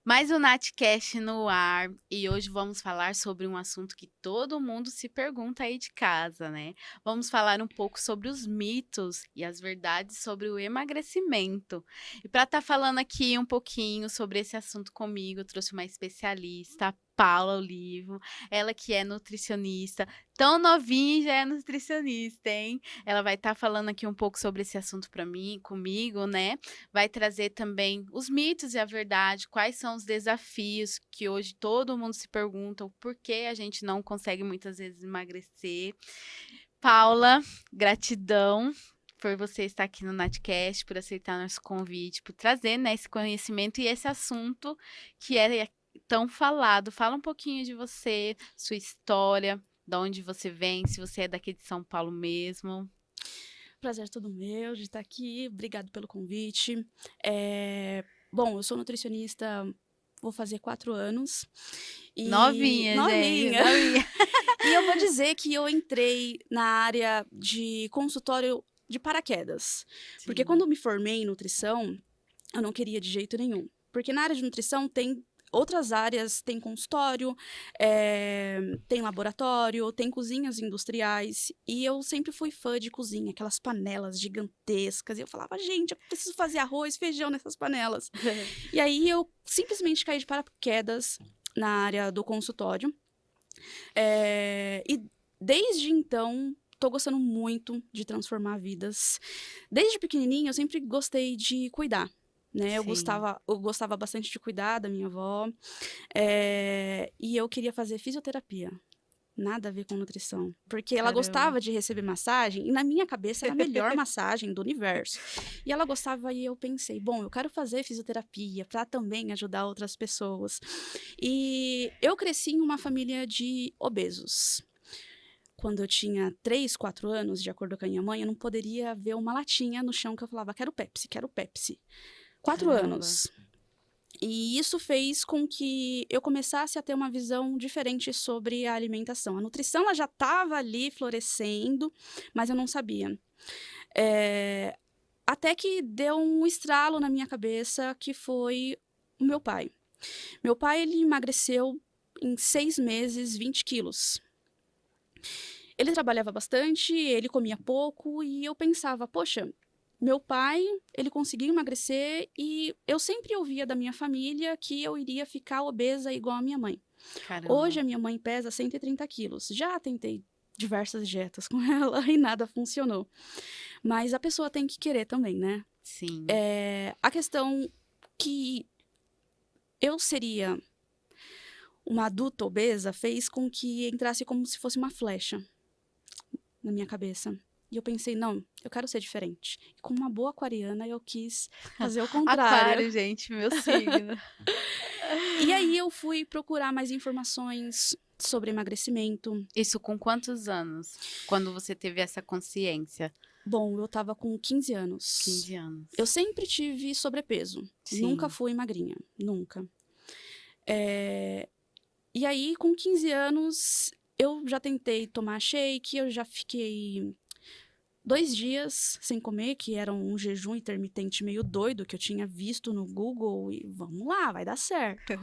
Mais um Natcast no ar e hoje vamos falar sobre um assunto que todo mundo se pergunta aí de casa, né? Vamos falar um pouco sobre os mitos e as verdades sobre o emagrecimento. E para estar falando aqui um pouquinho sobre esse assunto comigo, eu trouxe uma especialista, a Paula Olivo, ela que é nutricionista, tão novinha e já é nutricionista, hein? Ela vai estar falando aqui um pouco sobre esse assunto para mim, comigo, né? Vai trazer também os mitos e a verdade, quais são os desafios que hoje todo mundo se pergunta, o porquê a gente não consegue muitas vezes emagrecer. Paula, gratidão por você estar aqui no Natcast, por aceitar nosso convite, por trazer, né, esse conhecimento e esse assunto que é tão falado. Fala um pouquinho de você, sua história, de onde você vem, se você é daqui de São Paulo mesmo. Prazer todo meu de estar aqui. Obrigado pelo convite. Bom, eu sou nutricionista, vou fazer 4 anos. E Novinha, gente, novinha. novinha. E eu vou dizer que eu entrei na área de consultório de paraquedas. Porque quando Sim. eu me formei em nutrição, eu não queria de jeito nenhum. Porque na área de nutrição tem outras áreas, tem consultório, tem laboratório, tem cozinhas industriais. E eu sempre fui fã de cozinha, aquelas panelas gigantescas. E eu falava, gente, eu preciso fazer arroz, feijão nessas panelas. E aí eu simplesmente caí de paraquedas na área do consultório. E desde então, tô gostando muito de transformar vidas. Desde pequenininha, eu sempre gostei de cuidar. Né? Eu Sim, gostava, eu gostava bastante de cuidar da minha avó. E eu queria fazer fisioterapia. Nada a ver com nutrição. Porque ela caramba. gostava de receber massagem, e na minha cabeça era a melhor massagem do universo. E ela gostava, e eu pensei, bom, eu quero fazer fisioterapia para também ajudar outras pessoas. E eu cresci em uma família de obesos. Quando eu tinha 3, 4 anos, de acordo com a minha mãe, eu não poderia ver uma latinha no chão que eu falava, quero Pepsi, quero Pepsi. 4 Caramba. anos. E isso fez com que eu começasse a ter uma visão diferente sobre a alimentação. A nutrição ela já estava ali florescendo, mas eu não sabia. É, Até que deu um estralo na minha cabeça, que foi o meu pai. Meu pai, ele emagreceu em 6 meses 20 quilos. Ele trabalhava bastante, ele comia pouco, e eu pensava, poxa, meu pai, ele conseguiu emagrecer e eu sempre ouvia da minha família que eu iria ficar obesa igual a minha mãe. Hoje Caramba. a minha mãe pesa 130 quilos. Já tentei diversas dietas com ela e nada funcionou. Mas a pessoa tem que querer também, né? Sim. A questão que eu seria uma adulta obesa fez com que entrasse como se fosse uma flecha na minha cabeça. E eu pensei, não, eu quero ser diferente. E como uma boa aquariana, eu quis fazer o contrário. Aquário, gente, meu signo. E aí eu fui procurar mais informações sobre emagrecimento. Isso com quantos anos? Quando você teve essa consciência? Bom, eu tava com 15 anos. 15 Eu anos. sempre tive sobrepeso. Nunca Sim. fui magrinha. Nunca. E aí, com 15 anos, eu já tentei tomar shake, eu já fiquei 2 dias sem comer, que era um jejum intermitente meio doido que eu tinha visto no Google, e vamos lá, vai dar certo.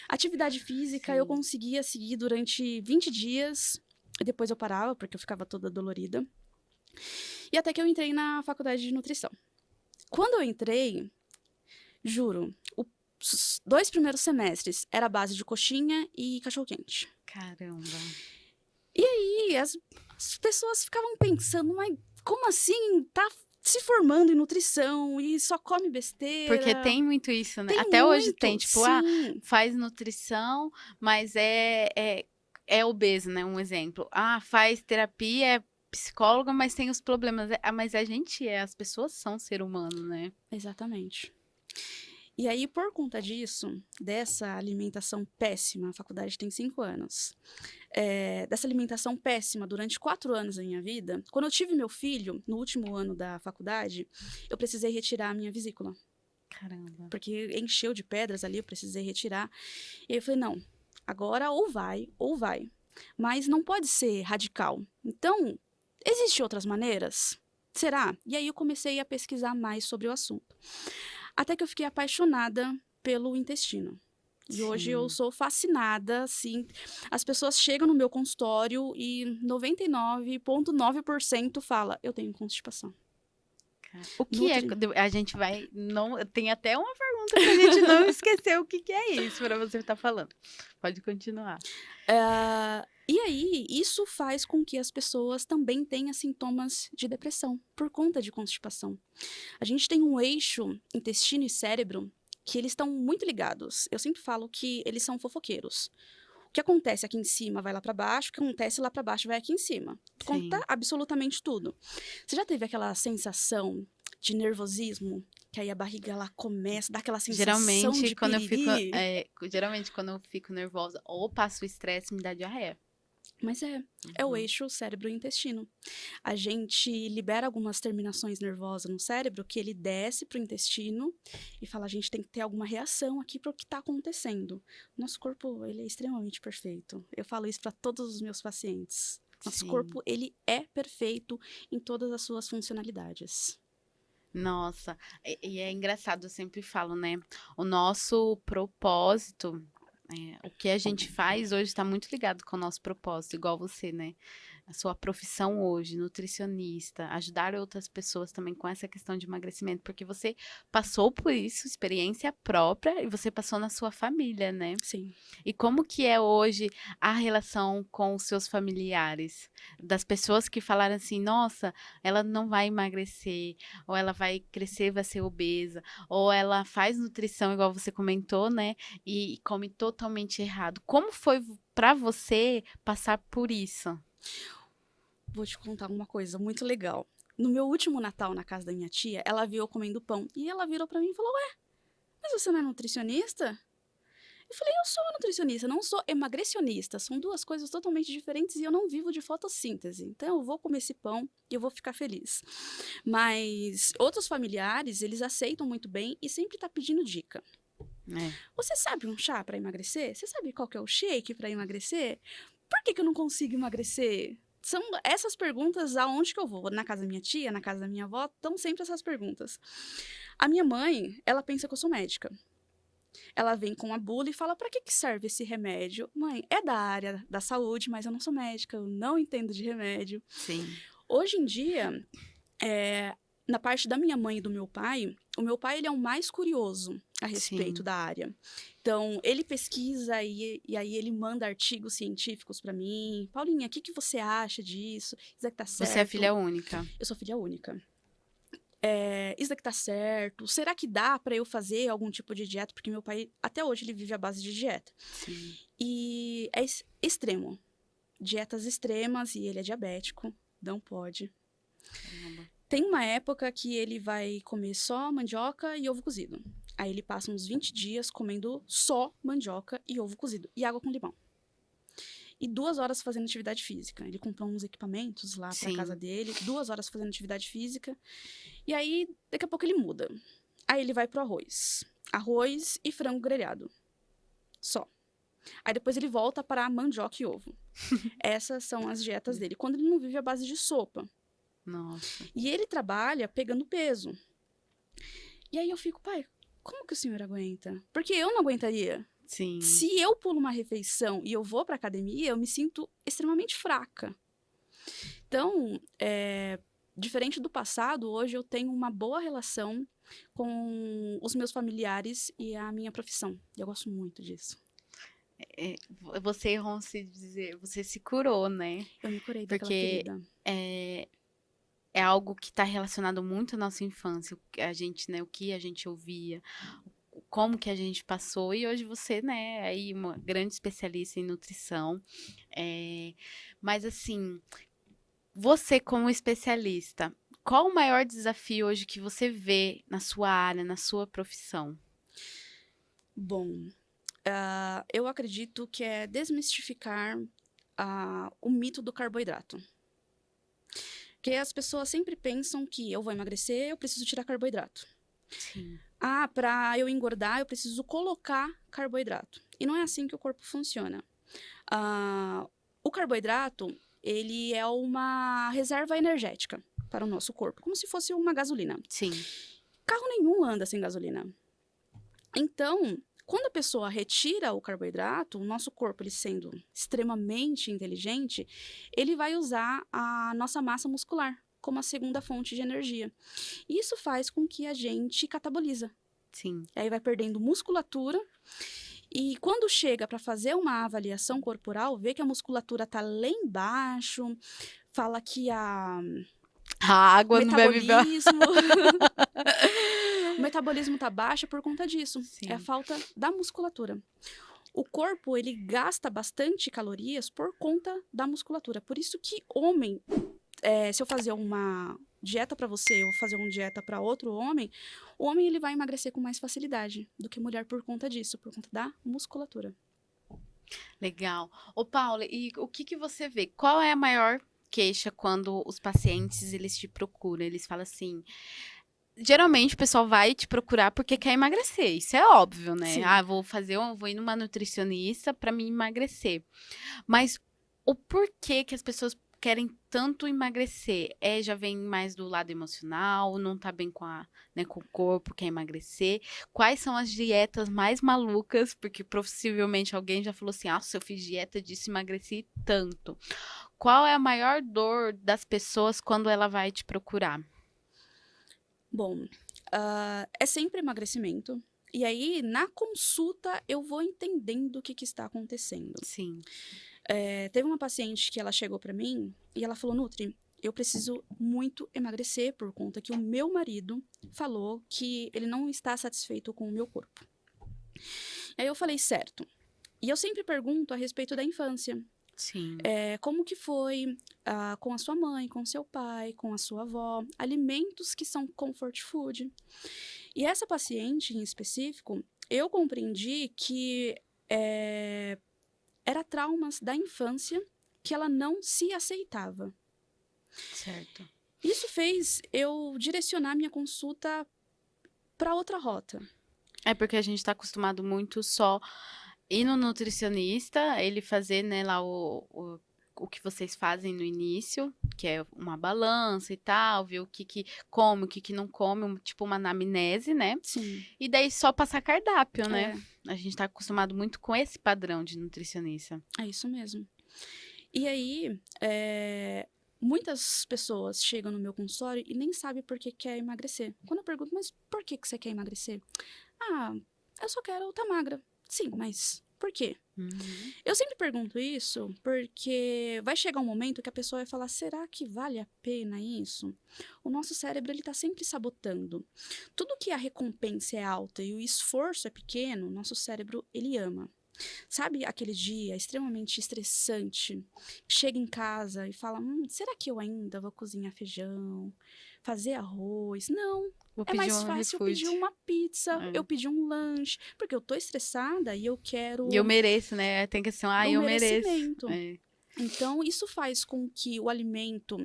Atividade física eu Sim. conseguia seguir durante 20 dias, e depois eu parava, porque eu ficava toda dolorida. E até que eu entrei na faculdade de nutrição. Quando eu entrei, juro, os 2 primeiros semestres era a base de coxinha e cachorro-quente. Caramba. E as pessoas ficavam pensando, mas como assim? Tá se formando em nutrição e só come Porque besteira? tem muito isso, né? Tem Até hoje tem, muito, tipo, sim, faz nutrição, mas é obeso, né? Um exemplo. Faz terapia, é psicóloga, mas tem os problemas. Mas a gente as pessoas são ser humano, né? exatamente. E aí, por conta disso, dessa alimentação péssima, a faculdade tem 5 anos, dessa alimentação péssima durante 4 anos da minha vida, quando eu tive meu filho, no último ano da faculdade, eu precisei retirar a minha vesícula, Caramba. porque encheu de pedras ali, eu precisei retirar. E aí eu falei, não, agora ou vai. Mas não pode ser radical. Então, existem outras maneiras? Será? E aí eu comecei a pesquisar mais sobre o assunto. Até que eu fiquei apaixonada pelo intestino. E hoje eu Sim. sou fascinada, assim, as pessoas chegam no meu consultório e 99,9% fala: "Eu tenho constipação". O que é Nutri quando a gente vai não tem até uma pergunta pra gente não esquecer o que que é isso, pra você estar falando. Pode continuar. E aí, isso faz com que as pessoas também tenham sintomas de depressão, por conta de constipação. A gente tem um eixo intestino e cérebro que eles estão muito ligados. Eu sempre falo que eles são fofoqueiros. O que acontece aqui em cima vai lá para baixo, o que acontece lá para baixo vai aqui em cima. Conta Sim. absolutamente tudo. Você já teve aquela sensação de nervosismo? Que aí a barriga ela começa, dá aquela sensação Geralmente de quando eu fico, piriri? geralmente quando eu fico nervosa ou passo estresse, me dá diarreia. Mas é o Uhum. eixo cérebro-intestino. A gente libera algumas terminações nervosas no cérebro que ele desce para o intestino e fala: a gente tem que ter alguma reação aqui para o que está acontecendo. Nosso corpo ele é extremamente perfeito. Eu falo isso para todos os meus pacientes. Nosso Sim. corpo ele é perfeito em todas as suas funcionalidades. Nossa, e é engraçado, eu sempre falo, né, o nosso propósito, o que a gente faz hoje está muito ligado com o nosso propósito, igual você, né, a sua profissão hoje, nutricionista, ajudar outras pessoas também com essa questão de emagrecimento, porque você passou por isso, experiência própria, e você passou na sua família, né? Sim. E como que é hoje a relação com os seus familiares? Das pessoas que falaram assim, nossa, ela não vai emagrecer, ou ela vai crescer, vai ser obesa, ou ela faz nutrição, igual você comentou, né? E come totalmente errado. Como foi para você passar por isso? Vou te contar uma coisa muito legal. No meu último Natal na casa da minha tia, ela viu eu comendo pão e ela virou para mim e falou: "Ué, mas você não é nutricionista?" Eu falei: "Eu sou nutricionista, não sou emagrecionista, são 2 coisas totalmente diferentes e eu não vivo de fotossíntese, então eu vou comer esse pão e eu vou ficar feliz". Mas outros familiares, eles aceitam muito bem e sempre tá pedindo dica. É, "Você sabe um chá para emagrecer? Você sabe qual que é o shake para emagrecer? Por que que eu não consigo emagrecer?" São essas perguntas aonde que eu vou, na casa da minha tia, na casa da minha avó, estão sempre essas perguntas. A minha mãe, ela pensa que eu sou médica. Ela vem com a bula e fala: "Para que que serve esse remédio?" "Mãe, é da área da saúde, mas eu não sou médica, eu não entendo de remédio." sim. Hoje em dia, na parte da minha mãe e do meu pai, o meu pai ele é o mais curioso a respeito Sim. da área. Então, ele pesquisa e aí ele manda artigos científicos para mim. "Paulinha, o que que você acha disso? Isso daqui tá Você é certo?" filha única? Eu sou filha única. "Isso daqui tá certo? Será que dá para eu fazer algum tipo de dieta?" Porque meu pai, até hoje, ele vive à base de dieta. Sim. E é extremo. Dietas extremas e ele é diabético, não pode. Caramba. Tem uma época que ele vai comer só mandioca e ovo cozido. Aí ele passa uns 20 dias comendo só mandioca e ovo cozido e água com limão. E 2 horas fazendo atividade física. Ele comprou uns equipamentos lá pra casa Sim. dele, 2 horas fazendo atividade física. E aí, daqui a pouco ele muda. Aí ele vai pro arroz. Arroz e frango grelhado. Só. Aí depois ele volta para mandioca e ovo. Essas são as dietas dele. Quando ele não vive à base de sopa. Nossa. E ele trabalha pegando peso. E aí eu fico: "Pai, como que o senhor aguenta?" Porque eu não aguentaria. Sim. Se eu pulo uma refeição e eu vou pra academia, eu me sinto extremamente fraca. Então, diferente do passado, hoje eu tenho uma boa relação com os meus familiares e a minha profissão. E eu gosto muito disso. Você, vamos se dizer, você se curou, né? Eu me curei daquela Porque ferida. é, é algo que está relacionado muito à nossa infância, o que a gente, né, o que a gente ouvia, como que a gente passou, e hoje você, né, é aí uma grande especialista em nutrição, é, mas assim, você como especialista, qual o maior desafio hoje que você vê na sua área, na sua profissão? Bom, eu acredito que é desmistificar o mito do carboidrato. Porque as pessoas sempre pensam que eu vou emagrecer, eu preciso tirar carboidrato. Sim, Ah, para eu engordar, eu preciso colocar carboidrato. E não é assim que o corpo funciona. O carboidrato, ele é uma reserva energética para o nosso corpo, como se fosse uma gasolina. sim, Carro nenhum anda sem gasolina. Então, Quando a pessoa retira o carboidrato, o nosso corpo, ele sendo extremamente inteligente, ele vai usar a nossa massa muscular como a segunda fonte de energia. Isso faz com que a gente cataboliza. Sim. Aí vai perdendo musculatura. E quando chega para fazer uma avaliação corporal, vê que a musculatura tá lá embaixo, fala que A água não bebe bem. O metabolismo tá baixo por conta disso. Sim. É a falta da musculatura. O corpo, ele gasta bastante calorias por conta da musculatura. Por isso que homem, se eu fazer uma dieta para você, eu vou fazer uma dieta para outro homem, o homem ele vai emagrecer com mais facilidade do que mulher por conta disso, por conta da musculatura. Legal. Ô, Paula, e o que você vê? Qual é a maior queixa quando os pacientes, eles te procuram? Eles falam assim... Geralmente o pessoal vai te procurar porque quer emagrecer, isso é óbvio, né? Sim. Vou ir numa nutricionista para me emagrecer. Mas o porquê que as pessoas querem tanto emagrecer? Já vem mais do lado emocional, não tá bem com o corpo, quer emagrecer? Quais são as dietas mais malucas? Porque possivelmente alguém já falou assim, se eu fiz dieta disso, emagreci tanto. Qual é a maior dor das pessoas quando ela vai te procurar? Bom, é sempre emagrecimento. E aí, na consulta, eu vou entendendo o que está acontecendo. Sim. Teve uma paciente que ela chegou para mim e ela falou, Nutri, eu preciso muito emagrecer por conta que o meu marido falou que ele não está satisfeito com o meu corpo. Aí eu falei, certo. E eu sempre pergunto a respeito da infância. Sim. Como que foi com a sua mãe, com seu pai, com a sua avó, alimentos que são comfort food. E essa paciente em específico, eu compreendi que era traumas da infância que ela não se aceitava. Certo. Isso fez eu direcionar minha consulta para outra rota. Porque a gente está acostumado muito só ir no nutricionista, ele fazer, né, lá o que vocês fazem no início, que é uma balança e tal, ver o que come, o que não come, tipo uma anamnese, né? Sim. E daí só passar cardápio, né? A gente tá acostumado muito com esse padrão de nutricionista. É isso mesmo. E aí, muitas pessoas chegam no meu consultório e nem sabem por que quer emagrecer. Quando eu pergunto, mas por que você quer emagrecer? Eu só quero estar magra. Sim, mas por quê? Uhum. Eu sempre pergunto isso porque vai chegar um momento que a pessoa vai falar, será que vale a pena isso? O nosso cérebro, ele tá sempre sabotando. Tudo que a recompensa é alta e o esforço é pequeno, nosso cérebro, ele ama. Sabe aquele dia extremamente estressante, chega em casa e fala, será que eu ainda vou cozinhar feijão, fazer arroz? Não. É mais fácil eu pedir uma pizza, eu pedir um lanche, porque eu tô estressada e eu quero... E eu mereço, né? Tem que ser eu mereço. Então, isso faz com que o alimento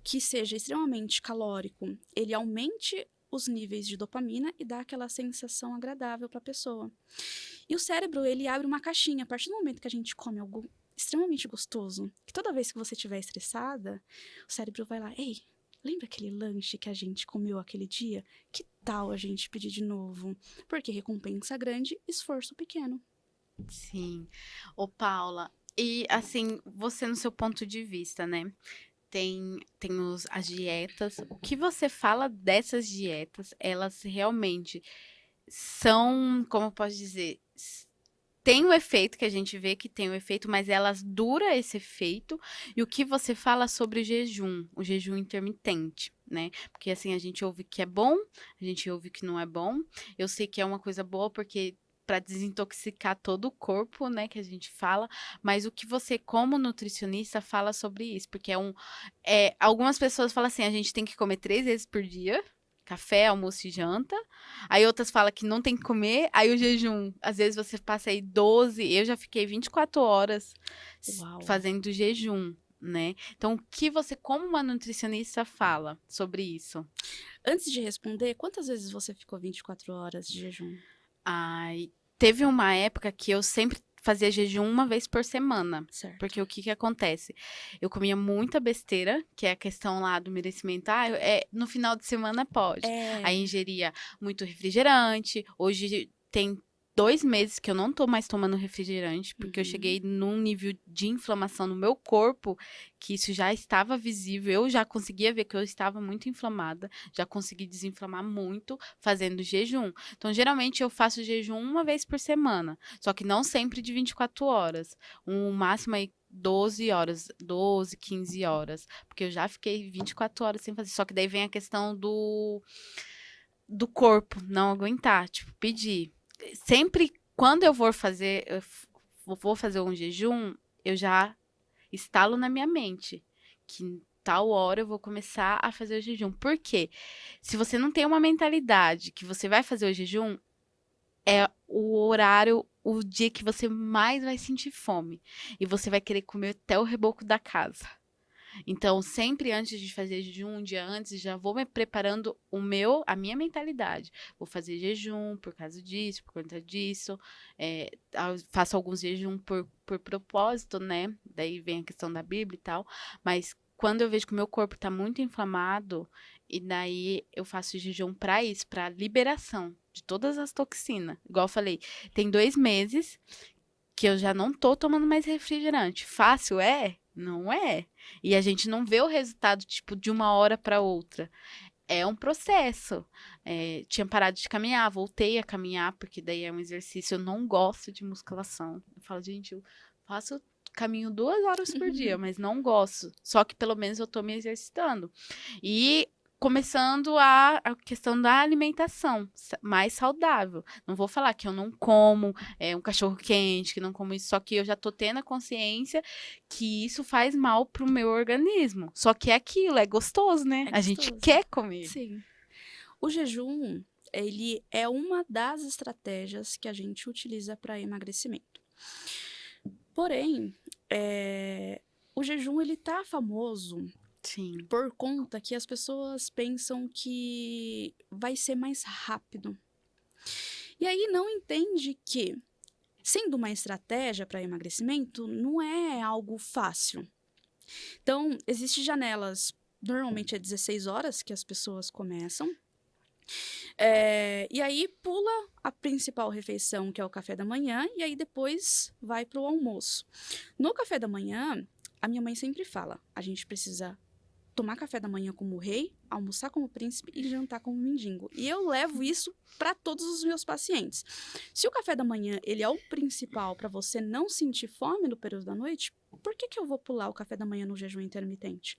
que seja extremamente calórico, ele aumente os níveis de dopamina e dá aquela sensação agradável para a pessoa. E o cérebro, ele abre uma caixinha. A partir do momento que a gente come algo extremamente gostoso, que toda vez que você estiver estressada, o cérebro vai lá, ei, lembra aquele lanche que a gente comeu aquele dia? Que tal a gente pedir de novo? Porque recompensa grande, esforço pequeno. Sim. Ô, Paula, e assim, você no seu ponto de vista, né? Tem as dietas. O que você fala dessas dietas? Elas realmente são, como eu posso dizer, tem o efeito que a gente vê que tem o efeito, mas elas duram esse efeito. E o que você fala sobre o jejum intermitente, né? Porque assim, a gente ouve que é bom, a gente ouve que não é bom. Eu sei que é uma coisa boa porque para desintoxicar todo o corpo, né, que a gente fala, mas o que você, como nutricionista, fala sobre isso? Porque algumas pessoas falam assim, a gente tem que comer 3 vezes por dia, café, almoço e janta. Aí outras falam que não tem que comer. Aí o jejum, às vezes você passa aí 12, eu já fiquei 24 horas fazendo jejum, né? Então, o que você, como uma nutricionista, fala sobre isso? Antes de responder, quantas vezes você ficou 24 horas de jejum? Teve uma época que eu sempre fazia jejum uma vez por semana. Certo. Porque o que acontece? Eu comia muita besteira, que é a questão lá do merecimento. No final de semana pode. Aí ingeria muito refrigerante. Hoje tem 2 meses que eu não tô mais tomando refrigerante, porque eu cheguei num nível de inflamação no meu corpo, que isso já estava visível, eu já conseguia ver que eu estava muito inflamada, já consegui desinflamar muito fazendo jejum. Então, geralmente eu faço jejum uma vez por semana, só que não sempre de 24 horas, um máximo aí 12 horas, 12, 15 horas, porque eu já fiquei 24 horas sem fazer, só que daí vem a questão do corpo não aguentar, tipo, pedir. Sempre quando eu vou fazer um jejum, eu já instalo na minha mente que tal hora eu vou começar a fazer o jejum. Por quê? Se você não tem uma mentalidade que você vai fazer o jejum, é o horário, o dia que você mais vai sentir fome. E você vai querer comer até o reboco da casa. Então, sempre antes de fazer jejum, um dia antes, já vou me preparando a minha mentalidade. Vou fazer jejum por causa disso, por conta disso. Faço alguns jejum por propósito, né? Daí vem a questão da Bíblia e tal. Mas quando eu vejo que o meu corpo tá muito inflamado, e daí eu faço jejum para isso, para liberação de todas as toxinas. Igual eu falei, tem 2 meses que eu já não tô tomando mais refrigerante. Fácil é? Não é. E a gente não vê o resultado, tipo, de uma hora para outra. É um processo. Tinha parado de caminhar, voltei a caminhar, porque daí é um exercício. Eu não gosto de musculação. Eu falo, gente, eu faço caminho 2 horas por dia, mas não gosto. Só que pelo menos eu tô me exercitando. E começando a questão da alimentação mais saudável. Não vou falar que eu não como um cachorro quente, que não como isso, só que eu já tô tendo a consciência que isso faz mal pro meu organismo. Só que é aquilo, é gostoso, né? É A gente gostoso. quer comer. Sim. O jejum, ele é uma das estratégias que a gente utiliza para emagrecimento. Porém, o jejum, ele tá famoso Sim. por conta que as pessoas pensam que vai ser mais rápido. E aí não entende que, sendo uma estratégia para emagrecimento, não é algo fácil. Então, existem janelas, normalmente é 16 horas que as pessoas começam. E aí pula a principal refeição, que é o café da manhã, e aí depois vai para o almoço. No café da manhã, a minha mãe sempre fala, a gente precisa tomar café da manhã como rei, almoçar como príncipe e jantar como mendigo. E eu levo isso para todos os meus pacientes. Se o café da manhã ele é o principal para você não sentir fome no período da noite, por que eu vou pular o café da manhã no jejum intermitente?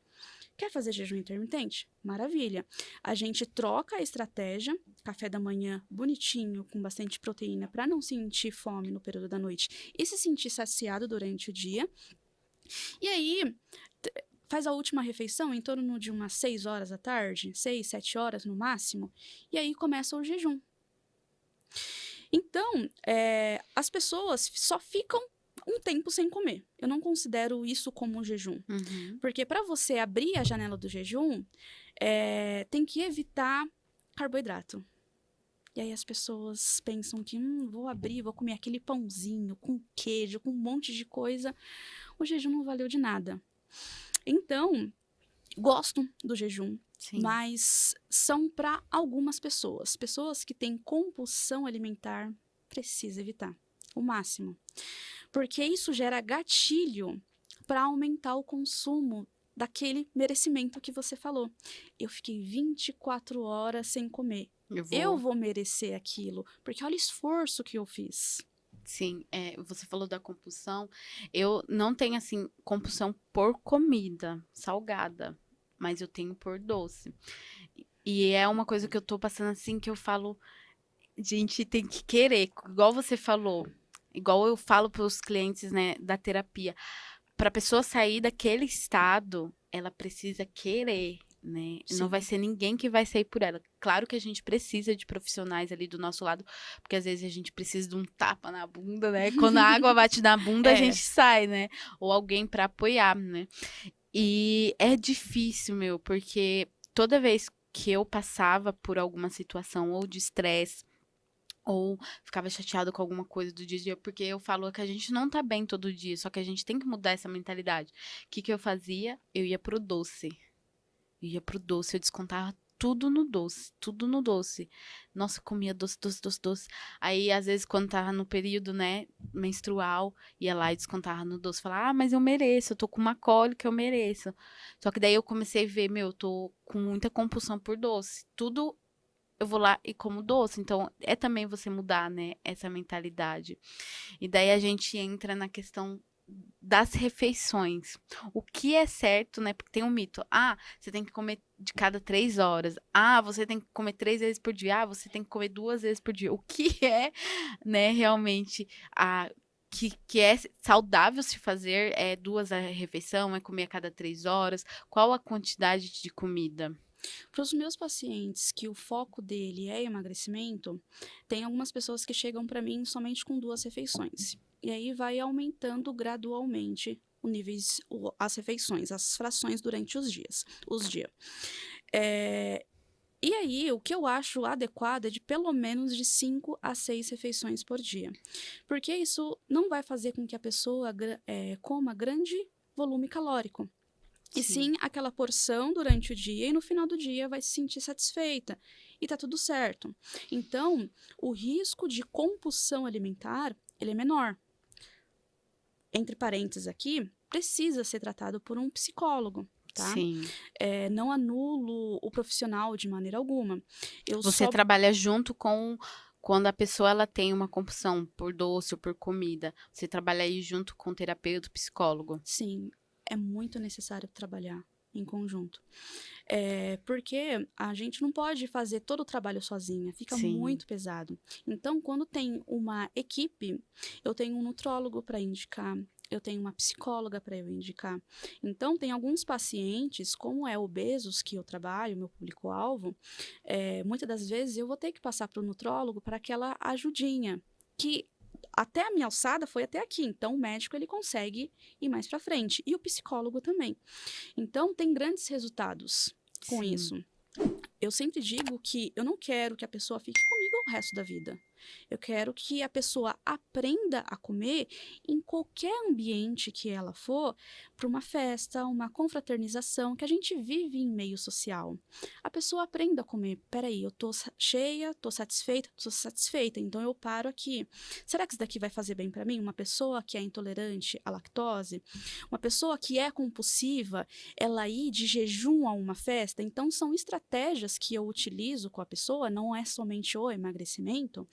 Quer fazer jejum intermitente? Maravilha. A gente troca a estratégia, café da manhã bonitinho, com bastante proteína, para não sentir fome no período da noite e se sentir saciado durante o dia. E aí, faz a última refeição em torno de umas 6 horas da tarde, 6, 7 horas no máximo, e aí começa o jejum. Então, as pessoas só ficam um tempo sem comer. Eu não considero isso como um jejum. Porque para você abrir a janela do jejum, tem que evitar carboidrato. E aí as pessoas pensam que, vou abrir, vou comer aquele pãozinho com queijo, com um monte de coisa. O jejum não valeu de nada. Então, gosto do jejum, Sim. mas são para algumas pessoas. Pessoas que têm compulsão alimentar, precisa evitar o máximo. Porque isso gera gatilho para aumentar o consumo daquele merecimento que você falou. Eu fiquei 24 horas sem comer. Eu vou merecer aquilo, porque olha o esforço que eu fiz. Sim, você falou da compulsão. Eu não tenho, assim, compulsão por comida salgada, mas eu tenho por doce. E é uma coisa que eu tô passando, assim, que eu falo, gente, tem que querer, igual você falou, igual eu falo pros clientes, né, da terapia. Pra pessoa sair daquele estado, ela precisa querer, né? Sim. Não vai ser ninguém que vai sair por ela. Claro que a gente precisa de profissionais ali do nosso lado, porque às vezes a gente precisa de um tapa na bunda, né? Quando a água bate na bunda, a gente sai, né? Ou alguém pra apoiar, né? E é difícil, meu, porque toda vez que eu passava por alguma situação ou de estresse, ou ficava chateado com alguma coisa do dia a dia, porque eu falo que a gente não tá bem todo dia, só que a gente tem que mudar essa mentalidade. O que eu fazia? Eu ia pro doce. Eu descontava tudo no doce, tudo no doce. Nossa, comia doce, doce, doce, doce. Aí, às vezes, quando tava no período, né, menstrual, ia lá e descontava no doce. Falava, mas eu mereço, eu tô com uma cólica, eu mereço. Só que daí eu comecei a ver, meu, eu tô com muita compulsão por doce. Tudo eu vou lá e como doce. Então, é também você mudar, né, essa mentalidade. E daí a gente entra na questão das refeições. O que é certo, né? Porque tem um mito. Ah, você tem que comer de cada 3 horas. Ah, você tem que comer 3 vezes por dia. Ah, você tem que comer 2 vezes por dia. O que é, né, realmente a que é saudável se fazer é 2 refeições, é comer a cada 3 horas. Qual a quantidade de comida? Para os meus pacientes que o foco dele é emagrecimento, tem algumas pessoas que chegam para mim somente com 2 refeições. E aí vai aumentando gradualmente as refeições, as frações durante os dias. E aí, o que eu acho adequado é de pelo menos de 5 a 6 refeições por dia. Porque isso não vai fazer com que a pessoa coma grande volume calórico. E Sim, sim aquela porção durante o dia e no final do dia vai se sentir satisfeita. E tá tudo certo. Então, o risco de compulsão alimentar, ele é menor. Entre parênteses aqui, precisa ser tratado por um psicólogo, tá? sim. Não anulo o profissional de maneira alguma. Eu Você só, trabalha junto com quando a pessoa ela tem uma compulsão por doce ou por comida. Você trabalha aí junto com o terapeuta, psicólogo. sim, é muito necessário trabalhar em conjunto. Porque a gente não pode fazer todo o trabalho sozinha, fica Sim, muito pesado. Então, quando tem uma equipe, eu tenho um nutrólogo para indicar, eu tenho uma psicóloga para eu indicar. Então, tem alguns pacientes, como é obesos que eu trabalho, meu público-alvo, muitas das vezes eu vou ter que passar para o nutrólogo para aquela ajudinha, que até a minha alçada foi até aqui, então o médico ele consegue ir mais para frente, e o psicólogo também. Então, tem grandes resultados com sim, isso. Eu sempre digo que eu não quero que a pessoa fique comigo o resto da vida. Eu quero que a pessoa aprenda a comer em qualquer ambiente que ela for, para uma festa, uma confraternização, que a gente vive em meio social. A pessoa aprenda a comer. Peraí, eu tô cheia, tô satisfeita, então eu paro aqui. Será que isso daqui vai fazer bem para mim? Uma pessoa que é intolerante à lactose, uma pessoa que é compulsiva, ela ir de jejum a uma festa, então são estratégias que eu utilizo com a pessoa, não é somente o emagrecimento,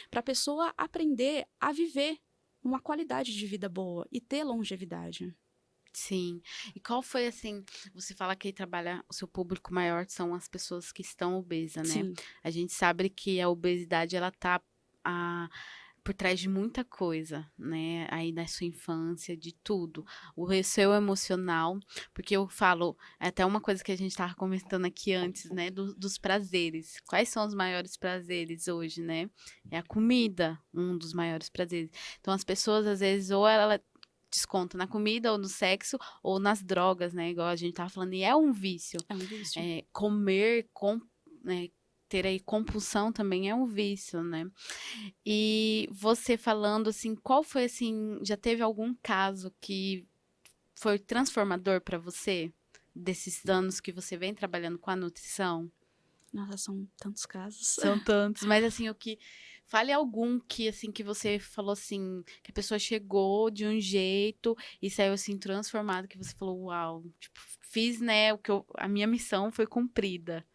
para a pessoa aprender a viver uma qualidade de vida boa e ter longevidade. sim. E qual foi assim, você fala que trabalha, o seu público maior são as pessoas que estão obesas, né? Sim, A gente sabe que a obesidade ela tá a por trás de muita coisa, né? Aí da sua infância, de tudo. Seu emocional, porque eu falo, é até uma coisa que a gente estava comentando aqui antes, né? Dos prazeres. Quais são os maiores prazeres hoje, né? É a comida, um dos maiores prazeres. Então as pessoas, às vezes, ou ela desconta na comida, ou no sexo, ou nas drogas, né? Igual a gente tava falando, e é um vício. é um vício. Comer, né, ter aí compulsão também é um vício, né? E você falando assim, qual foi assim, já teve algum caso que foi transformador para você desses anos que você vem trabalhando com a nutrição? Nossa, são tantos casos. São tantos, mas assim, o que fale algum que assim que você falou assim, que a pessoa chegou de um jeito e saiu assim transformado que você falou, uau, tipo, fiz, né, a minha missão foi cumprida.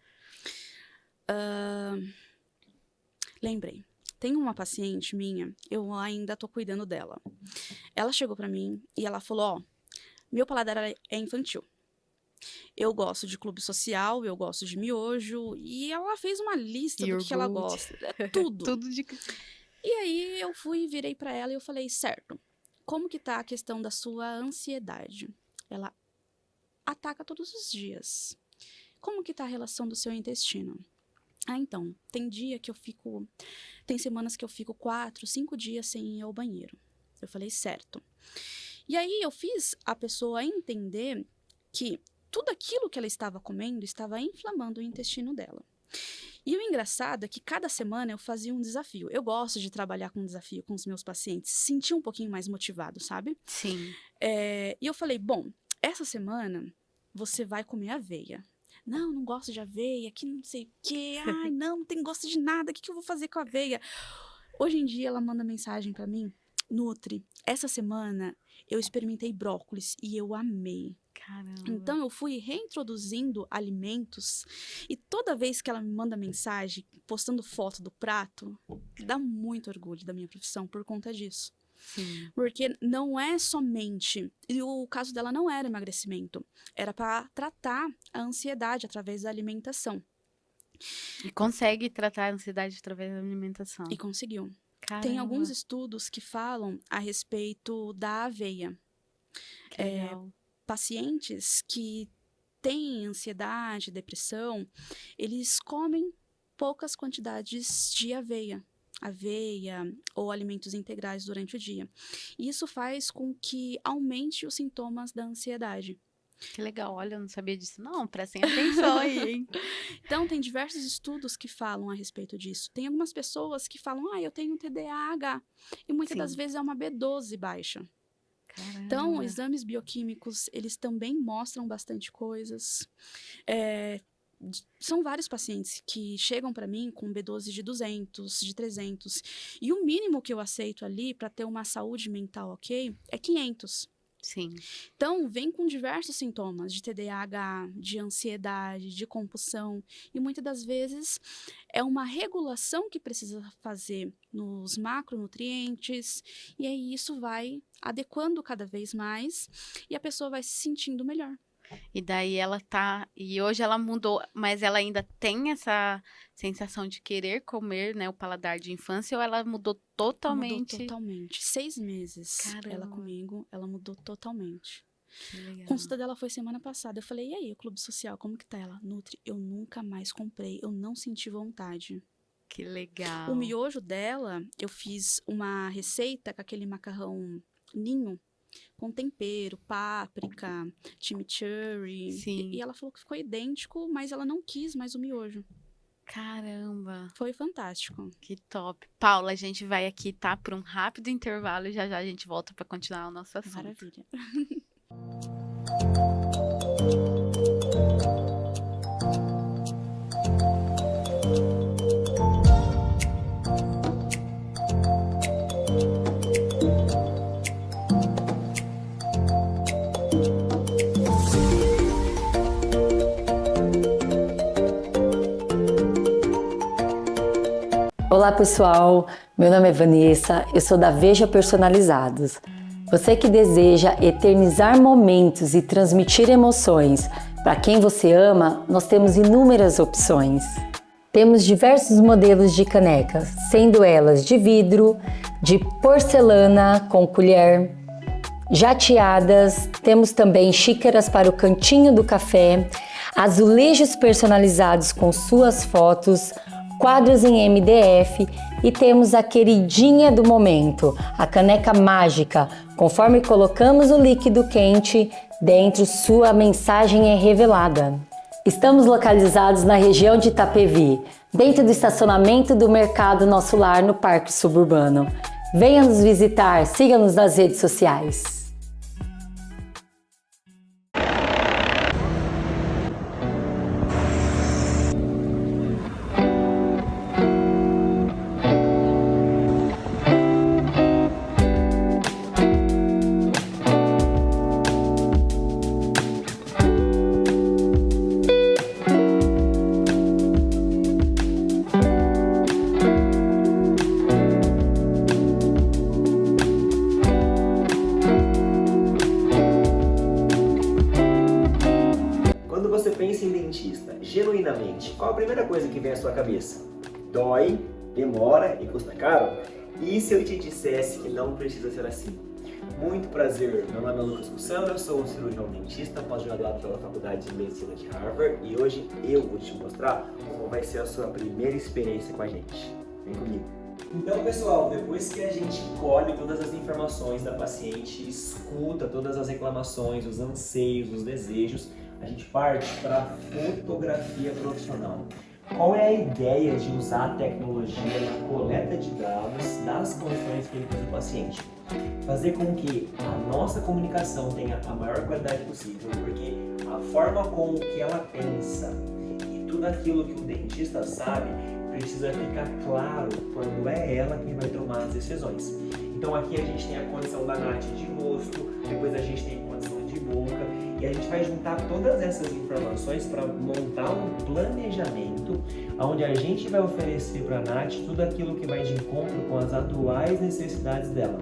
Lembrei. Tem uma paciente minha, eu ainda tô cuidando dela. Ela chegou para mim e ela falou: Ó, meu paladar é infantil. Eu gosto de clube social, eu gosto de miojo. E ela fez uma lista do que ela Iogurte, gosta. É tudo. tudo de E aí eu fui, virei para ela e eu falei: certo, como que tá a questão da sua ansiedade? Ela ataca todos os dias. Como que tá a relação do seu intestino? Ah, então, tem dia que eu fico. Tem semanas que eu fico 4, 5 dias sem ir ao banheiro. Eu falei, certo. E aí eu fiz a pessoa entender que tudo aquilo que ela estava comendo estava inflamando o intestino dela. E o engraçado é que cada semana eu fazia um desafio. Eu gosto de trabalhar com desafio com os meus pacientes, sentir um pouquinho mais motivado, sabe? sim, E eu falei, bom, essa semana você vai comer aveia. Não gosto de aveia, que não sei o quê. Ai, não tem gosto de nada, o que eu vou fazer com a aveia? Hoje em dia, ela manda mensagem pra mim, Nutri, essa semana eu experimentei brócolis e eu amei. Caramba. Então, eu fui reintroduzindo alimentos e toda vez que ela me manda mensagem, postando foto do prato, dá muito orgulho da minha profissão por conta disso. Sim. Porque não é somente... E o caso dela não era emagrecimento. Era para tratar a ansiedade através da alimentação. E consegue tratar a ansiedade através da alimentação. E conseguiu. Caramba. Tem alguns estudos que falam a respeito da aveia. Que legal. Pacientes que têm ansiedade, depressão, eles comem poucas quantidades de aveia ou alimentos integrais durante o dia. Isso faz com que aumente os sintomas da ansiedade. Que legal, olha, eu não sabia disso não, prestem atenção aí, hein? Então, tem diversos estudos que falam a respeito disso. Tem algumas pessoas que falam, eu tenho TDAH, e muitas das vezes é uma B12 baixa. Caramba. Então, exames bioquímicos, eles também mostram bastante coisas. São vários pacientes que chegam para mim com B12 de 200, de 300. E o mínimo que eu aceito ali para ter uma saúde mental ok é 500. Sim. Então, vem com diversos sintomas de TDAH, de ansiedade, de compulsão. E muitas das vezes é uma regulação que precisa fazer nos macronutrientes. E aí isso vai adequando cada vez mais e a pessoa vai se sentindo melhor. E daí ela tá... E hoje ela mudou, mas ela ainda tem essa sensação de querer comer, né, o paladar de infância, ou ela mudou totalmente? Mudou totalmente. 6 meses. Caramba. Ela comigo, ela mudou totalmente. Que legal. A consulta dela foi semana passada. Eu falei, e aí, o clube social, como que tá ela? Nutri, eu nunca mais comprei, eu não senti vontade. Que legal. O miojo dela, eu fiz uma receita com aquele macarrão ninho, com tempero, páprica, chimichurri. Sim. E ela falou que ficou idêntico, mas ela não quis mais o miojo. Caramba. Foi fantástico. Que top. Paula, a gente vai aqui, tá? Por um rápido intervalo e já já a gente volta para continuar o nosso assunto. Maravilha. Olá pessoal, meu nome é Vanessa, eu sou da Veja Personalizados. Você que deseja eternizar momentos e transmitir emoções para quem você ama, nós temos inúmeras opções. Temos diversos modelos de canecas, sendo elas de vidro, de porcelana com colher, jateadas, temos também xícaras para o cantinho do café, azulejos personalizados com suas fotos, quadros em MDF e temos a queridinha do momento, a caneca mágica. Conforme colocamos o líquido quente dentro, sua mensagem é revelada. Estamos localizados na região de Itapevi, dentro do estacionamento do Mercado Nosso Lar, no Parque Suburbano. Venha nos visitar, siga-nos nas redes sociais. Genuinamente, qual a primeira coisa que vem à sua cabeça? Dói, demora e custa caro? E se eu te dissesse que não precisa ser assim? Muito prazer, meu nome é Lucas Cussandra, sou um cirurgião dentista, pós-graduado pela Faculdade de Medicina de Harvard e hoje eu vou te mostrar como vai ser a sua primeira experiência com a gente. Vem comigo! Então pessoal, depois que a gente colhe todas as informações da paciente, escuta todas as reclamações, os anseios, os desejos, a gente parte para a fotografia profissional. Qual é a ideia de usar a tecnologia na coleta de dados das condições clínicas do paciente? Fazer com que a nossa comunicação tenha a maior qualidade possível, porque a forma com que ela pensa e tudo aquilo que o dentista sabe precisa ficar claro quando é ela quem vai tomar as decisões. Então aqui a gente tem a condição da NAT de rosto, depois a gente tem a condição de boca, e a gente vai juntar todas essas informações para montar um planejamento onde a gente vai oferecer para a NAT tudo aquilo que vai de encontro com as atuais necessidades dela.